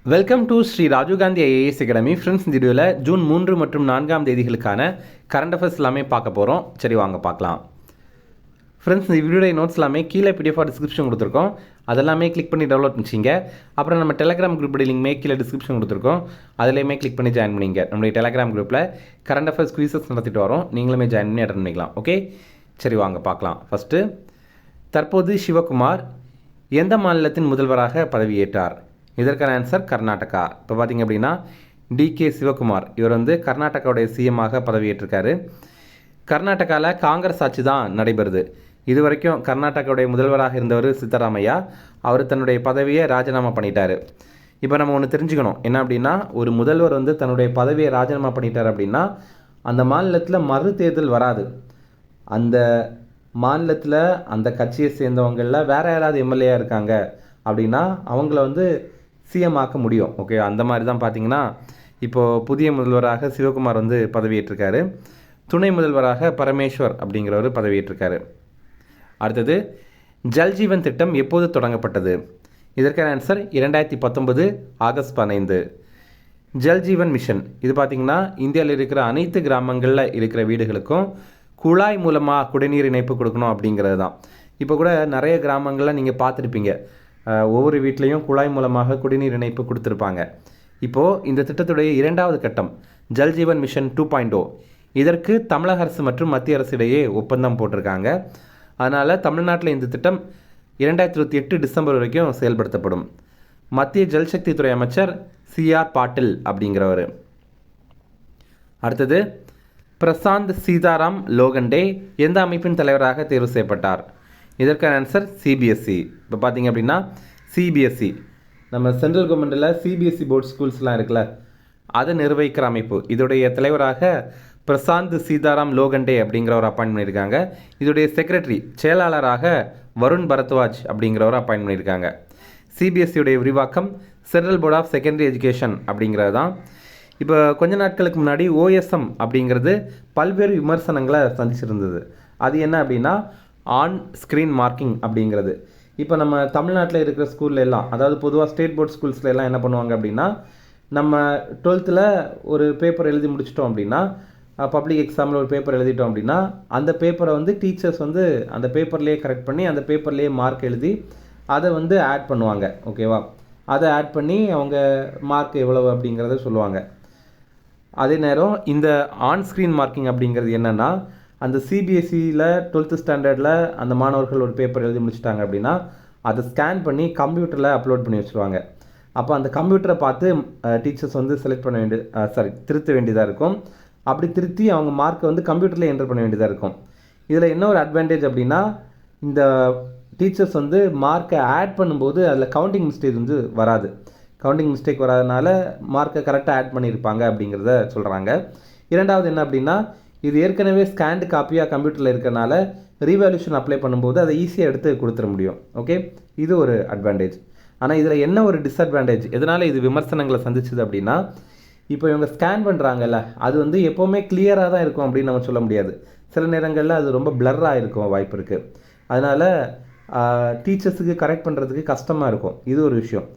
Welcome to Shri Rajiv Gandhi IAS academy. Friends, இந்த வீடியோவில் June 3 மற்றும் 4ஆம் தேதிகளுக்கான கரண்ட் அஃபேர்ஸ் எல்லாமே பார்க்க போகிறோம். சரி, வாங்க பார்க்கலாம். ஃப்ரெண்ட்ஸ், இந்த வீடியோடைய நோட்ஸ் எல்லாமே கீழே பிடிஎஃப் டிஸ்கிரிப்ஷன் கொடுத்துருக்கோம். அதெல்லாமே கிளிக் பண்ணி டவுன்லோட் பண்ணிச்சிங்க. அப்புறம் நம்ம டெலிகிராம் குரூப்போட லிங்க்மே கீழே டிஸ்கிரிப்ஷன் கொடுத்துருக்கோம். அதிலேயுமே கிளிக் பண்ணி ஜாயின் பண்ணிங்க. நம்மளுடைய டெலிகிராம் குரூப்பில் கரண்ட் அஃபேர்ஸ் குவிசஸ் நடத்திட்டு வரோம். நீங்களுமே ஜாயின் பண்ணி அட்டன் பண்ணிக்கலாம். ஓகே, சரி வாங்க பார்க்கலாம். ஃபஸ்ட்டு, தற்போது சிவகுமார் எந்த மாநிலத்தின் முதல்வராக பதவியேற்றார்? இதற்கான ஆன்சர் கர்நாடகா. இப்போ பார்த்திங்க அப்படின்னா டிகே சிவகுமார் இவர் வந்து கர்நாடகாவுடைய சிஎம்மாக பதவியேற்றிருக்காரு. கர்நாடகாவில் காங்கிரஸ் ஆட்சி தான் நடைபெறுது. இது வரைக்கும் கர்நாடகாவுடைய முதல்வராக இருந்தவர் சித்தராமையா. அவர் தன்னுடைய பதவியை ராஜினாமா பண்ணிட்டார். இப்போ நம்ம ஒன்று தெரிஞ்சுக்கணும், என்ன அப்படின்னா, ஒரு முதல்வர் வந்து தன்னுடைய பதவியை ராஜினாமா பண்ணிட்டார் அப்படின்னா அந்த மாநிலத்தில் மறு தேர்தல் வராது. அந்த மாநிலத்தில் அந்த கட்சியை சேர்ந்தவங்களில் வேறு யாராவது எம்எல்ஏயாக இருக்காங்க அப்படின்னா அவங்கள வந்து சிஎம் ஆக்க முடியும். ஓகே, அந்த மாதிரி தான் பார்த்தீங்கன்னா இப்போது புதிய முதல்வராக சிவகுமார் வந்து பதவியேற்றிருக்காரு. துணை முதல்வராக பரமேஸ்வர் அப்படிங்கிறவர் பதவியேற்றிருக்காரு. அடுத்தது, ஜல்ஜீவன் திட்டம் எப்போது தொடங்கப்பட்டது? இதற்கான ஆன்சர் 2019 ஆகஸ்ட் 15. ஜல்ஜீவன் மிஷன் இது பார்த்திங்கன்னா இந்தியாவில் இருக்கிற அனைத்து கிராமங்களில் இருக்கிற வீடுகளுக்கும் குழாய் மூலமாக குடிநீர் இணைப்பு கொடுக்கணும் அப்படிங்கிறது தான். இப்போ கூட நிறைய கிராமங்களில் நீங்கள் பார்த்துருப்பீங்க, ஒவ்வொரு வீட்லேயும் குழாய் மூலமாக குடிநீர் இணைப்பு கொடுத்துருப்பாங்க. இப்போது இந்த திட்டத்துடைய 2வது கட்டம் ஜல்ஜீவன் மிஷன் 2.0 இதற்கு தமிழக அரசு மற்றும் மத்திய அரசு இடையே ஒப்பந்தம் போட்டிருக்காங்க. அதனால் தமிழ்நாட்டில் இந்த திட்டம் 2028 டிசம்பர் வரைக்கும் செயல்படுத்தப்படும். மத்திய ஜல்சக்தி துறை அமைச்சர் சிஆர் பாட்டில் அப்படிங்கிறவர். அடுத்தது, பிரசாந்த் சீதாராம் லோகண்டே எந்த அமைப்பின் தலைவராக தேர்வு செய்யப்பட்டார்? இதற்கான ஆன்சர் சிபிஎஸ்சி. இப்போ பார்த்தீங்க அப்படின்னா சிபிஎஸ்சி நம்ம சென்ட்ரல் கவர்மெண்ட்டில் சிபிஎஸ்சி போர்ட் ஸ்கூல்ஸ்லாம் இருக்குல்ல, அதை நிர்வகிக்கிற அமைப்பு. இதோடைய தலைவராக பிரசாந்த் சீதாராம் லோகண்டே அப்படிங்கிறவர் அப்பாயின்ட் பண்ணியிருக்காங்க. இதோடைய செக்ரட்டரி செயலாளராக வருண் பரத்வாஜ் அப்படிங்கிறவர் அப்பாயின்ட் பண்ணியிருக்காங்க. சிபிஎஸ்சியுடைய விரிவாக்கம் central board of secondary education அப்படிங்கிறது தான். இப்போ கொஞ்ச நாட்களுக்கு முன்னாடி ஓஎஸ்எம் அப்படிங்கிறது பல்வேறு விமர்சனங்களை சந்திச்சிருந்தது. அது என்ன அப்படின்னா ஆன் ஸ்க்ரீன் மார்க்கிங் அப்படிங்கிறது. இப்போ நம்ம தமிழ்நாட்டில் இருக்கிற ஸ்கூல்ல எல்லாம், அதாவது பொதுவாக ஸ்டேட் போர்ட் ஸ்கூல்ஸில் எல்லாம் என்ன பண்ணுவாங்க அப்படின்னா, நம்ம 12th ஒரு பேப்பர் எழுதி முடிச்சிட்டோம் அப்படின்னா, பப்ளிக் எக்ஸாமில் ஒரு பேப்பர் எழுதிட்டோம் அப்படின்னா அந்த பேப்பரை வந்து டீச்சர்ஸ் வந்து அந்த பேப்பர்லேயே கரெக்ட் பண்ணி அந்த பேப்பர்லேயே மார்க் எழுதி அதை வந்து ஆட் பண்ணுவாங்க. ஓகேவா, அதை ஆட் பண்ணி அவங்க மார்க் எவ்வளவு அப்படிங்கிறத சொல்லுவாங்க. அதே நேரம் இந்த ஆன் ஸ்க்ரீன் மார்க்கிங் அப்படிங்கிறது என்னென்னா, அந்த சிபிஎஸ்சியில் 12th ஸ்டாண்டர்டில் அந்த மாணவர்கள் ஒரு பேப்பர் எழுதி முடிச்சிட்டாங்க அப்படின்னா அதை ஸ்கேன் பண்ணி கம்ப்யூட்டரில் அப்லோட் பண்ணி வச்சுருவாங்க. அப்போ அந்த கம்ப்யூட்டரை பார்த்து டீச்சர்ஸ் வந்து செலக்ட் பண்ண திருத்த வேண்டியதாக இருக்கும். அப்படி திருத்தி அவங்க மார்க்கை வந்து கம்ப்யூட்டரில் என்டர் பண்ண வேண்டியதாக இருக்கும். இதில் என்ன ஒரு அட்வான்டேஜ் அப்படின்னா, இந்த டீச்சர்ஸ் வந்து மார்க்கை ஆட் பண்ணும்போது அதில் கவுண்டிங் மிஸ்டேக் வந்து வராது. கவுண்டிங் மிஸ்டேக் வராதனால மார்க்கை கரெக்டாக ஆட் பண்ணியிருப்பாங்க அப்படிங்கிறத சொல்கிறாங்க. 2வது என்ன அப்படின்னா, இது ஏற்கனவே ஸ்கேண்டு காப்பியாக கம்ப்யூட்டரில் இருக்கிறனால ரீவேல்யூஷன் அப்ளை பண்ணும்போது அதை ஈஸியாக எடுத்து கொடுத்துட முடியும். ஓகே, இது ஒரு அட்வான்டேஜ். ஆனால் இதில் என்ன ஒரு டிஸ்அட்வான்டேஜ், எதனால் இது விமர்சனங்களை சந்திச்சுது அப்படின்னா, இப்போ இவங்க ஸ்கேன் பண்ணுறாங்கல்ல, அது வந்து எப்போவுமே கிளியராக தான் இருக்கும் அப்படின்னு நம்ம சொல்ல முடியாது. சில நேரங்களில் அது ரொம்ப பிளர்ராக இருக்கும் வாய்ப்பு இருக்குது. அதனால் டீச்சர்ஸுக்கு கரெக்ட் பண்ணுறதுக்கு கஷ்டமாக இருக்கும். இது ஒரு விஷயம்.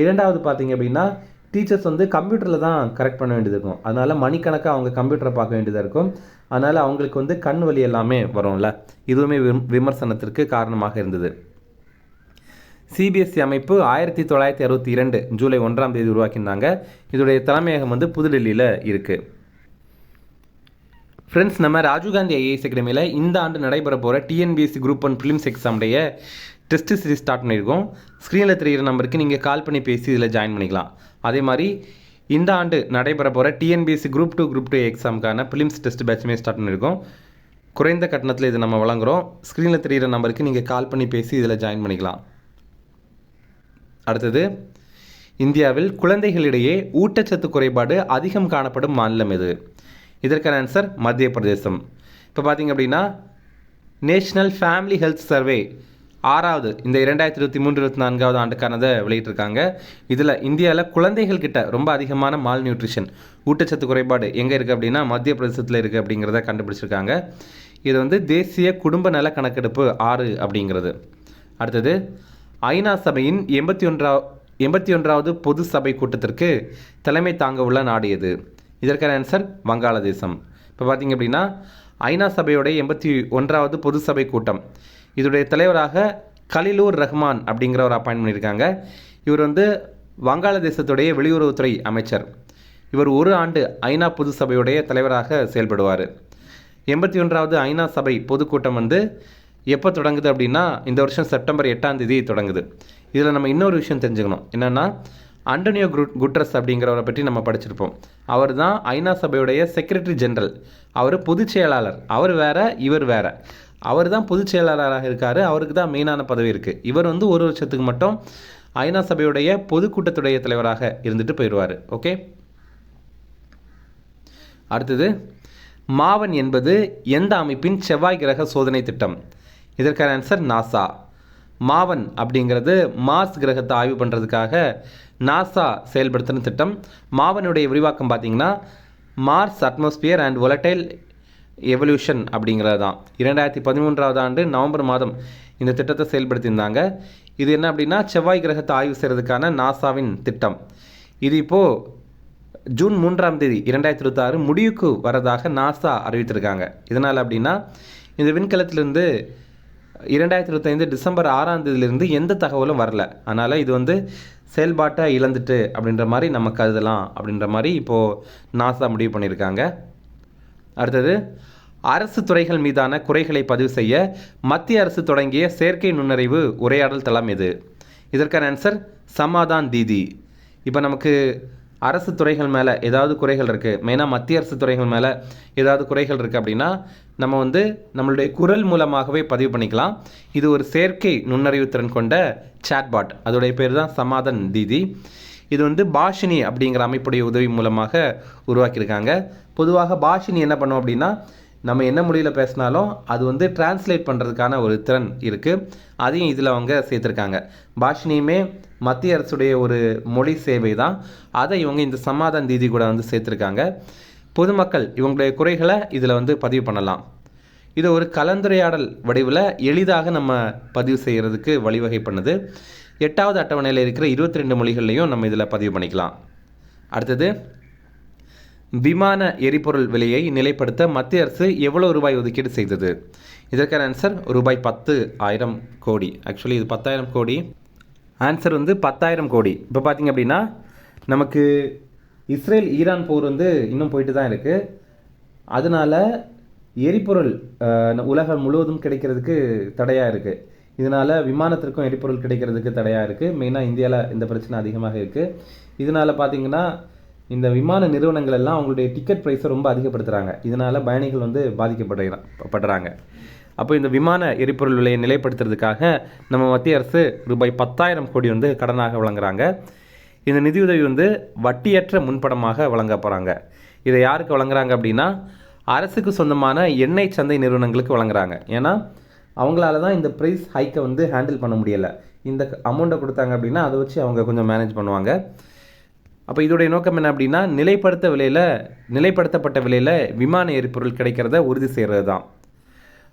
2வது பார்த்தீங்க அப்படின்னா, டீச்சர்ஸ் வந்து கம்ப்யூட்டரில் தான் கரெக்ட் பண்ண வேண்டியது இருக்கும். அதனால் மணிக்கணக்காக அவங்க கம்ப்யூட்டரை பார்க்க வேண்டியதாக இருக்கும். அதனால் அவங்களுக்கு வந்து கண் வலி எல்லாமே வரும்ல, இதுவுமே விமர்சனத்திற்கு காரணமாக இருந்தது. சிபிஎஸ்சி அமைப்பு 1962 ஜூலை 1ஆம் தேதி உருவாக்கியிருந்தாங்க. இதோடைய தலைமையகம் வந்து புதுடெல்லியில் இருக்குது. ஃப்ரெண்ட்ஸ், நம்ம ராஜீவ்காந்தி ஐஏஎஸ் அகாடமியில் இந்த ஆண்டு நடைபெற போகிற டிஎன்பிஎஸ்சி குரூப் 1 ப்ரிலிம்ஸ் எக்ஸாமுடைய டெஸ்ட் சீரிஸ் ஸ்டார்ட் பண்ணியிருக்கோம். ஸ்க்ரீனில் தெரிகிற நம்பருக்கு நீங்கள் கால் பண்ணி பேசி இதில் ஜாயின் பண்ணிக்கலாம். அதே மாதிரி இந்த ஆண்டு நடைபெற போகிற டிஎன்பிஎஸ்சி குரூப் 2 எக்ஸாமுக்கான ப்ரிலிம்ஸ் டெஸ்ட் பேட்சுமே ஸ்டார்ட் பண்ணியிருக்கோம். குறைந்த கட்டணத்தில் இது நம்ம வழங்குகிறோம். ஸ்க்ரீனில் தெரிகிற நம்பருக்கு நீங்கள் கால் பண்ணி பேசி இதில் ஜாயின் பண்ணிக்கலாம். அடுத்தது, இந்தியாவில் குழந்தைகளிடையே ஊட்டச்சத்து குறைபாடு அதிகம் காணப்படும் மாநிலம் எது? இதற்கான ஆன்சர் மத்திய பிரதேசம். இப்போ பார்த்திங்க அப்படின்னா நேஷ்னல் ஃபேமிலி ஹெல்த் சர்வே 6வது இந்த 2023-24 ஆண்டுக்கானதை வெளியிட்டிருக்காங்க. இதில் இந்தியாவில் குழந்தைகள் கிட்ட ரொம்ப அதிகமான மால் நியூட்ரிஷன் ஊட்டச்சத்து குறைபாடு எங்கே இருக்குது அப்படின்னா மத்திய பிரதேசத்தில் இருக்குது அப்படிங்கிறத கண்டுபிடிச்சிருக்காங்க. இது வந்து தேசிய குடும்ப நல கணக்கெடுப்பு 6 அப்படிங்கிறது. அடுத்தது, ஐநா சபையின் 81வது பொது சபை கூட்டத்திற்கு தலைமை தாங்க உள்ள நாடு எது? இதற்கான ஆன்சர் வங்காளதேசம். இப்போ பார்த்தீங்க அப்படின்னா ஐநா சபையுடைய 81வது பொது சபை கூட்டம், இதோடைய தலைவராக கலிலூர் ரஹ்மான் அப்படிங்கிறவர் அப்பாயின்ட் பண்ணியிருக்காங்க. இவர் வந்து வங்காளதேசத்துடைய வெளியுறவுத்துறை அமைச்சர். இவர் ஒரு ஆண்டு ஐநா பொது சபையுடைய தலைவராக செயல்படுவார். 81வது ஐநா சபை பொதுக்கூட்டம் வந்து எப்போ தொடங்குது அப்படின்னா இந்த வருஷம் செப்டம்பர் 8ஆம் தேதி தொடங்குது. இதில் நம்ம இன்னொரு விஷயம் தெரிஞ்சுக்கணும், என்னென்னா அண்டோனியோ குட்ரஸ் அப்படிங்கிறவரை பற்றி நம்ம படிச்சிருப்போம். அவர் தான் ஐநா சபையுடைய செக்ரட்டரி ஜெனரல். அவர் பொதுச் செயலாளர். அவர் வேற, இவர் வேற. அவர் தான் பொதுச் செயலாளராக இருக்கார். அவருக்கு தான் மெயினான பதவி இருக்குது. இவர் வந்து ஒரு வருஷத்துக்கு மட்டும் ஐநா சபையுடைய பொதுக்கூட்டத்துடைய தலைவராக இருந்துட்டு போயிடுவார். ஓகே, அடுத்தது மாவன் என்பது எந்த அமைப்பின் செவ்வாய் கிரக சோதனை திட்டம்? இதற்கான ஆன்சர் நாசா. மாவன் அப்படிங்கிறது மார்ஸ் கிரகத்தை ஆய்வு பண்ணுறதுக்காக நாசா செயல்படுத்தின திட்டம். மாவனுடைய விரிவாக்கம் பார்த்தீங்கன்னா மார்ஸ் அட்மாஸ்பியர் அண்ட் வொலடைல் எவல்யூஷன் அப்படிங்கிறது தான். 2013ஆவது ஆண்டு நவம்பர் மாதம் இந்த திட்டத்தை செயல்படுத்தியிருந்தாங்க. இது என்ன அப்படின்னா செவ்வாய் கிரகத்தை ஆய்வு செய்கிறதுக்கான நாசாவின் திட்டம். இது இப்போது ஜூன் 3ஆம் தேதி 2026 முடிவுக்கு வரதாக நாசா அறிவித்திருக்காங்க. இதனால் அப்படின்னா இந்த விண்கலத்திலிருந்து 2025 டிசம்பர் 6ஆம் தேதியிலிருந்து எந்த தகவலும் வரல. அதனால் இது வந்து செயல்பாட்டை இழந்துட்டு அப்படின்ற மாதிரி நம்ம கருதலாம் அப்படின்ற மாதிரி இப்போது நாசா முடிவு பண்ணியிருக்காங்க. அடுத்தது அரசு துறைகள் மீதான குறைகளை பதிவு செய்ய மத்திய அரசு தொடங்கிய செயற்கை நுண்ணறிவு உரையாடல் தளம் எது? இதற்கான ஆன்சர் சமாதான் தீதி. இப்போ நமக்கு அரசு துறைகள் மேலே ஏதாவது குறைகள் இருக்குது, மெயினாக மத்திய அரசு துறைகள் மேலே ஏதாவது குறைகள் இருக்குது அப்படின்னா நம்ம வந்து நம்மளுடைய குரல் மூலமாகவே பதிவு பண்ணிக்கலாம். இது ஒரு செயற்கை நுண்ணறிவு திறன் கொண்ட சாட்பாட். அதோடைய பேர் தான் சமாதான் தீதி. இது வந்து பாஷினி அப்படிங்கிற அமைப்புடைய உதவி மூலமாக உருவாக்கியிருக்காங்க. பொதுவாக பாஷினி என்ன பண்ணும் அப்படின்னா நம்ம என்ன மொழியில் பேசினாலும் அது வந்து டிரான்ஸ்லேட் பண்ணுறதுக்கான ஒரு திறன் இருக்குது. அதையும் இதில் அவங்க சேர்த்துருக்காங்க. பாஷினியுமே மத்திய அரசுடைய ஒரு மொழி சேவை தான். அதை இவங்க இந்த சமாதான் தீதி கூட வந்து சேர்த்துருக்காங்க. பொதுமக்கள் இவங்களுடைய குறைகளை இதில் வந்து பதிவு பண்ணலாம். இது ஒரு கலந்துரையாடல் வடிவில் எளிதாக நம்ம பதிவு செய்கிறதுக்கு வழிவகை பண்ணுது. 8வது அட்டவணையில் இருக்கிற 22 மொழிகள்லையும் நம்ம இதில் பதிவு பண்ணிக்கலாம். அடுத்தது விமான எரிபொருள் விலையை நிலைப்படுத்த மத்திய அரசு எவ்வளவு ரூபாய் ஒதுக்கீடு செய்தது? இதற்கான ஆன்சர் ரூபாய் 10,000 கோடி. ஆக்சுவலி இது 10,000 கோடி. ஆன்சர் வந்து 10,000 கோடி. இப்போ பார்த்திங்க அப்படின்னா நமக்கு இஸ்ரேல் ஈரான் போர் வந்து இன்னும் போயிட்டு தான் இருக்குது. அதனால் எரிபொருள் உலகம் முழுவதும் கிடைக்கிறதுக்கு தடையாக இருக்குது. இதனால் விமானத்திற்கும் எரிபொருள் கிடைக்கிறதுக்கு தடையாக இருக்குது. மெயினாக இந்தியாவில் இந்த பிரச்சனை அதிகமாக இருக்குது. இதனால் பார்த்திங்கன்னா இந்த விமான நிறுவனங்கள் எல்லாம் அவங்களுடைய டிக்கெட் ப்ரைஸை ரொம்ப அதிகப்படுத்துகிறாங்க. இதனால் பயணிகள் வந்து பாதிக்கப்படுறாங்க. அப்போ இந்த விமான எரிபொருள் விலையை நிலைப்படுத்துறதுக்காக நம்ம மத்திய அரசு ரூபாய் 10,000 கோடி வந்து கடனாக வழங்குறாங்க. இந்த நிதியுதவி வந்து வட்டியற்ற முன்பணமாக வழங்க போகிறாங்க. இதை யாருக்கு வழங்குறாங்க அப்படின்னா அரசுக்கு சொந்தமான எண்ணெய் சந்தை நிறுவனங்களுக்கு வழங்குறாங்க. ஏன்னா அவங்களால தான் இந்த ப்ரைஸ் ஹைக்கை வந்து ஹேண்டில் பண்ண முடியலை. இந்த அமௌண்ட்டை கொடுத்தாங்க அப்படின்னா அதை வச்சு அவங்க கொஞ்சம் மேனேஜ் பண்ணுவாங்க. அப்போ இதோடைய நோக்கம் என்ன அப்படின்னா நிலைப்படுத்தப்பட்ட விலையில் விமான எரிபொருள் கிடைக்கிறத உறுதி செய்கிறது தான்.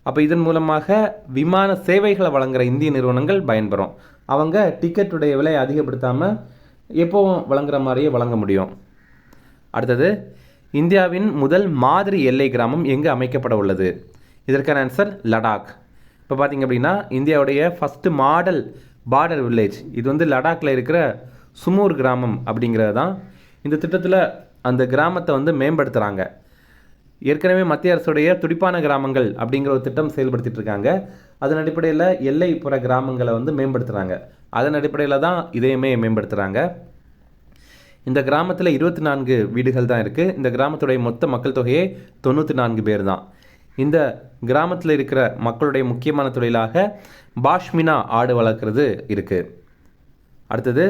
அப்போ இதன் மூலமாக விமான சேவைகளை வழங்குகிற இந்திய நிறுவனங்கள் பயன்பெறும். அவங்க டிக்கெட்டுடைய விலையை அதிகப்படுத்தாமல் எப்போவும் வழங்குற மாதிரியே வழங்க முடியும். அடுத்தது இந்தியாவின் முதல் மாதிரி எல்லை கிராமம் எங்கே அமைக்கப்பட உள்ளது? இதற்கான ஆன்சர் லடாக். இப்போ பார்த்திங்க அப்படின்னா இந்தியாவுடைய ஃபஸ்ட்டு மாடல் பார்டர் வில்லேஜ் இது வந்து லடாக்கில் இருக்கிற சுமூர் கிராமம் அப்படிங்கிறது தான். இந்த திட்டத்தில் அந்த கிராமத்தை வந்து மேம்படுத்துகிறாங்க. ஏற்கனவே மத்திய அரசுடைய துடிப்பான கிராமங்கள் அப்படிங்கிற ஒரு திட்டம் செயல்படுத்திட்டு இருக்காங்க. அதன் அடிப்படையில் எல்லைப்புற கிராமங்களை வந்து மேம்படுத்துகிறாங்க. அதன் அடிப்படையில் தான் இதையுமே மேம்படுத்துகிறாங்க. இந்த கிராமத்தில் 24 வீடுகள் தான் இருக்குது. இந்த கிராமத்துடைய மொத்த மக்கள் தொகையே 94 பேர் தான். இந்த கிராமத்தில் இருக்கிற மக்களுடைய முக்கியமான தொழிலாக பாஷ்மினா ஆடு வளர்க்குறது இருக்குது. அடுத்தது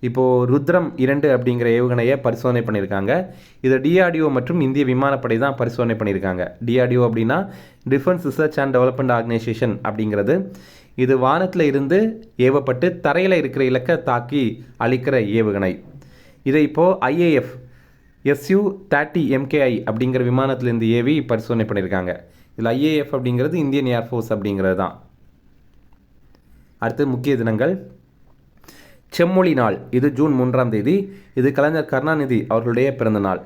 இப்போது ருத்ரம் 2 அப்படிங்கிற ஏவுகணையை பரிசோதனை பண்ணியிருக்காங்க. இதை டிஆர்டிஓ மற்றும் இந்திய விமானப்படை தான் பரிசோதனை பண்ணியிருக்காங்க. டிஆர்டிஓ அப்படின்னா defence research and development organisation அப்படிங்கிறது. இது வானத்தில் இருந்து ஏவப்பட்டு தரையில் இருக்கிற இலக்கை தாக்கி அழிக்கிற ஏவுகணை. இதை இப்போது ஐஏஎஃப் SU-30 MKI அப்படிங்கிற விமானத்திலேருந்து ஏவி பரிசோதனை பண்ணியிருக்காங்க. இதில் ஐஏஎஃப் அப்படிங்கிறது இந்தியன் ஏர்ஃபோர்ஸ் அப்படிங்கிறது தான். அடுத்து முக்கிய தினங்கள். செம்மொழி நாள், இது ஜூன் 3ஆம் தேதி. இது கலைஞர் கருணாநிதி அவர்களுடைய பிறந்த நாள்.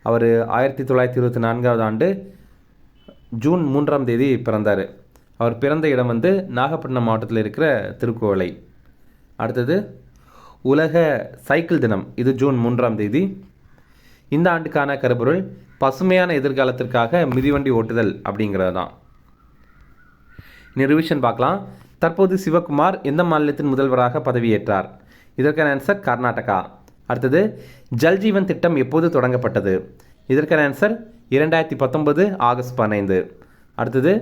அவர் 1924 ஆண்டு ஜூன் 3ஆம் தேதி பிறந்தார். அவர் பிறந்த இடம் வந்து நாகப்பட்டினம் மாவட்டத்தில் இருக்கிற திருக்குவளை. அடுத்தது உலக சைக்கிள் தினம், இது ஜூன் 3ஆம் தேதி. இந்த ஆண்டுக்கான கருப்பொருள் பசுமையான எதிர்காலத்திற்காக மிதிவண்டி ஓட்டுதல் அப்படிங்கிறது தான். இனி ரிவிஷன் பார்க்கலாம். தற்போது சிவகுமார் எந்த மாநிலத்தின் முதல்வராக பதவியேற்றார்? இதற்கான ஆன்சர் கர்நாடகா. அடுத்தது ஜல்ஜீவன் திட்டம் எப்போது தொடங்கப்பட்டது? இதற்கான ஆன்சர் 2019 ஆகஸ்ட் 15. அடுத்தது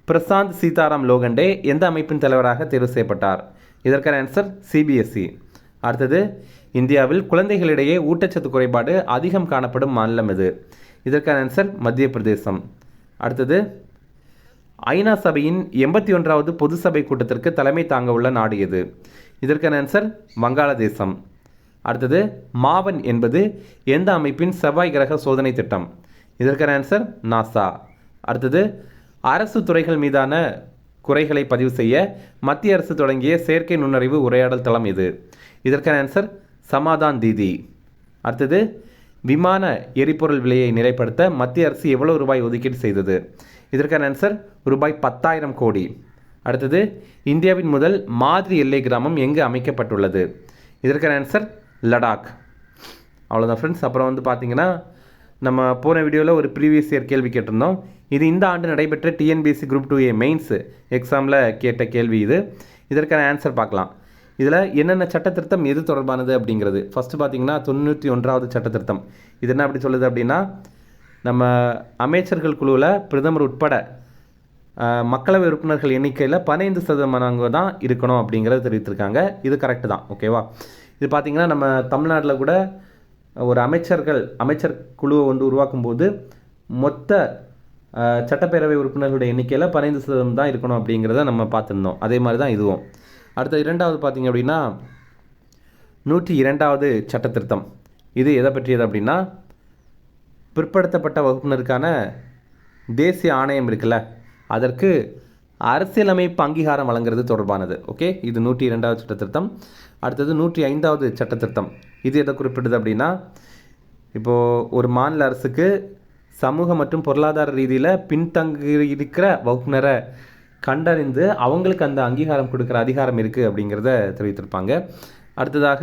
பிரசாந்த் சீதாராம் லோகண்டே எந்த அமைப்பின் தலைவராக தேர்வு செய்யப்பட்டார்? இதற்கான ஆன்சர் சிபிஎஸ்இ. அடுத்தது இந்தியாவில் குழந்தைகளிடையே ஊட்டச்சத்து குறைபாடு அதிகம் காணப்படும் மாநிலம் எது? இதற்கான ஆன்சர் மத்திய பிரதேசம். அடுத்தது ஐநா சபையின் 81வது பொது சபை கூட்டத்திற்கு தலைமை தாங்க உள்ள நாடு எது? இதற்கான ஆன்சர் வங்காளதேசம். அடுத்தது மாவன் என்பது எந்த அமைப்பின் செவ்வாய் கிரக சோதனை திட்டம்? இதற்கான ஆன்சர் நாசா. அடுத்தது அரசு துறைகள் மீதான குறைகளை பதிவு செய்ய மத்திய அரசு தொடங்கிய செயற்கை நுண்ணறிவு உரையாடல் தளம் எது? இதற்கான ஆன்சர் சமாதான் தீதி. அடுத்தது விமான எரிபொருள் விலையை நிலைப்படுத்த மத்திய அரசு எவ்வளவு ரூபாய் ஒதுக்கீடு செய்தது? இதற்கான ஆன்சர் ரூபாய் 10,000 கோடி. அடுத்தது இந்தியாவின் முதல் மாதிரி எல்லை கிராமம் எங்கு அமைக்கப்பட்டுள்ளது? இதற்கான ஆன்சர் லடாக். அவ்வளோதான் ஃப்ரெண்ட்ஸ். அப்புறம் வந்து பார்த்தீங்கன்னா நம்ம போன வீடியோவில் ஒரு ப்ரீவியஸ் இயர் கேள்வி கேட்டிருந்தோம். இது இந்த ஆண்டு நடைபெற்ற டிஎன்பிஎஸ்சி குரூப் 2A மெயின்ஸ் எக்ஸாமில் கேட்ட கேள்வி இது. இதற்கான ஆன்சர் பார்க்கலாம். இதில் என்னென்ன சட்டத்திருத்தம் எது தொடர்பானது அப்படிங்கிறது. ஃபஸ்ட்டு பார்த்தீங்கன்னா 91வது சட்டத்திருத்தம். இது என்ன அப்படி சொல்லுது அப்படின்னா, நம்ம அமைச்சர்கள் குழுவில் பிரதமர் உட்பட மக்களவை உறுப்பினர்கள் எண்ணிக்கையில் 15% தான் இருக்கணும் அப்படிங்கிறத தெரிவித்திருக்காங்க. இது கரெக்டு தான். ஓகேவா? இது பார்த்திங்கன்னா நம்ம தமிழ்நாட்டில் கூட ஒரு அமைச்சர் குழுவை வந்து உருவாக்கும் போது மொத்த சட்டப்பேரவை உறுப்பினர்களுடைய எண்ணிக்கையில் 15% தான் இருக்கணும் அப்படிங்கிறத நம்ம பார்த்துருந்தோம். அதே மாதிரி தான் இதுவும். அடுத்த 2வது பார்த்திங்க அப்படின்னா 102வது சட்டத்திருத்தம். இது எதை பற்றியது அப்படின்னா, பிற்படுத்தப்பட்ட வகுப்பினருக்கான தேசிய ஆணையம் இருக்குல்ல, அதற்கு அரசியலமைப்பு அங்கீகாரம் வழங்குறது தொடர்பானது. ஓகே, இது 102வது சட்டத்திருத்தம். அடுத்தது 105வது சட்டத்திருத்தம். இது எதை குறிப்பிடுது அப்படின்னா, இப்போது ஒரு மாநில அரசுக்கு சமூக மற்றும் பொருளாதார ரீதியில் பின்தங்கி இருக்கிற வகுப்பினரை கண்டறிந்து அவங்களுக்கு அந்த அங்கீகாரம் கொடுக்குற அதிகாரம் இருக்குது அப்படிங்கிறத தெரிவித்திருப்பாங்க. அடுத்ததாக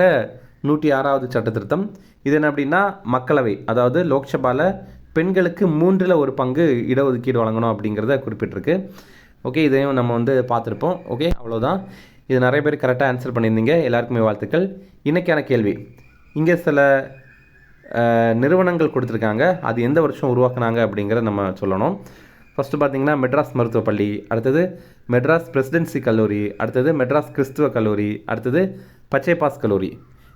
106வது சட்டத்திருத்தம். இது என்ன அப்படின்னா, மக்களவை அதாவது லோக்சபாவில் பெண்களுக்கு 1/3 இடஒதுக்கீடு வழங்கணும் அப்படிங்கிறத குறிப்பிட்டிருக்கு. ஓகே, இதையும் நம்ம வந்து பார்த்துருப்போம். ஓகே, அவ்வளோதான். இது நிறைய பேர் கரெக்டாக ஆன்சர் பண்ணியிருந்தீங்க. எல்லாருக்குமே வாழ்த்துக்கள். இன்றைக்கான கேள்வி, இங்கே சில நிறுவனங்கள் கொடுத்துருக்காங்க. அது எந்த வருஷம் உருவாக்குனாங்க அப்படிங்கிறத நம்ம சொல்லணும். ஃபஸ்ட்டு பார்த்திங்கன்னா மெட்ராஸ் மருத்துவப் பள்ளி, அடுத்தது மெட்ராஸ் பிரசிடென்சி கல்லூரி, அடுத்தது மெட்ராஸ் கிறிஸ்துவ கல்லூரி, அடுத்தது பச்சைப்பாஸ் கல்லூரி.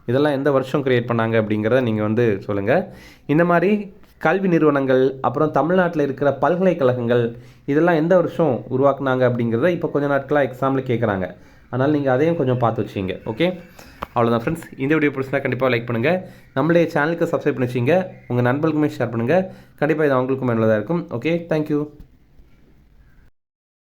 இதெல்லாம் எந்த வருஷம் க்ரியேட் பண்ணாங்க அப்படிங்கிறத நீங்கள் வந்து சொல்லுங்கள். இந்த மாதிரி கல்வி நிறுவனங்கள், அப்புறம் தமிழ்நாட்டில் இருக்கிற பல்கலைக்கழகங்கள், இதெல்லாம் எந்த வருஷம் உருவாக்குனாங்க அப்படிங்கிறத இப்போ கொஞ்சம் நாட்களாக எக்ஸாமில் கேட்குறாங்க. அதனால் நீங்கள் அதையும் கொஞ்சம் பார்த்து வச்சிங்க. ஓகே, அவ்வளோதான் ஃப்ரெண்ட்ஸ். இந்த வீடியோ பிடிச்சினா கண்டிப்பாக லைக் பண்ணுங்கள். நம்மளுடைய சேனலுக்கு சப்ஸ்கிரைப் பண்ணி வச்சிங்க. உங்கள் நண்பர்களுக்குமே ஷேர் பண்ணுங்கள். கண்டிப்பாக இது அவங்களுக்கும் நல்லதாக இருக்கும். Okay, thank you.